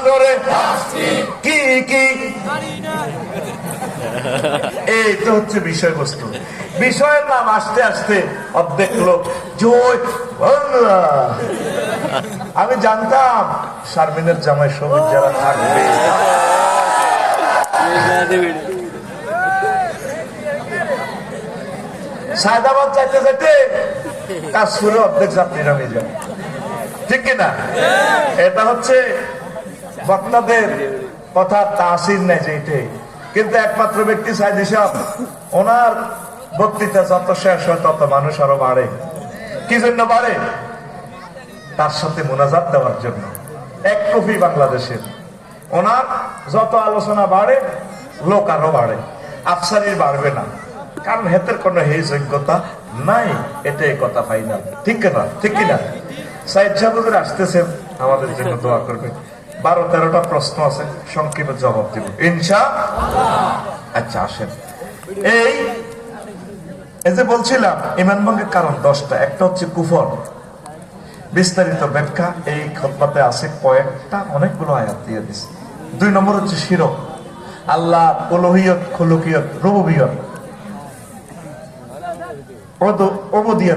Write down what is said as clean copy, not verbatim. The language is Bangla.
জোরে কি কি? এই তো হচ্ছে বিষয়বস্তু। বিষয়ের নাম আসতে আসতে অর্ধেক লোক জয় বাংলা। আমি জানতাম শারমিনের জামাই সবুজ যারা থাকবে, সায়দাবাদ যাইতে যাইতে তার সুরে অর্ধেক যাত্রী নামে যায়, ঠিক কিনা? এটা হচ্ছে বক্তাদের কথা তাসির নেই যেটা, কিন্তু একমাত্র ব্যক্তি সাইদি সাহেব, ওনার বক্তৃতা যত শেষ হয় তত মানুষ আরো বাড়ে। কি জন্য বাড়ে? তার সাথে মোনাজাত দেওয়ার জন্য। এক কপি বাংলাদেশের, ওনার যত আলোচনা বাড়ে লোক আরো বাড়ে, আফসারির বাড়বে না, কারণ হেতের কোনো এই যোগ্যতা নাই। এটাই কথা ফাইনাল, ঠিক কিনা? ঠিক কিনা? সাইদ সাহেব আসতেছেন, আমাদের জন্য দোয়া করবেন। 12-13টা প্রশ্ন আছে, সংক্ষেপে জবাব দিব ইনশাআল্লাহ। আচ্ছা আসেন। এই যে বলছিলাম ইমান ভঙ্গের কারণ 10টা। একটা হচ্ছে কুফর, বিস্তারিত ব্যাখ্যা এই খুতবাতে আছে কয়েকটা, অনেকগুলো আয়াত দিয়ে দিছে। 2 নম্বর হচ্ছে শিরক, আল্লাহ উলুহিয়ত, খুলুকিয়ত, রুবুবিয়ত, উবুদিয়ত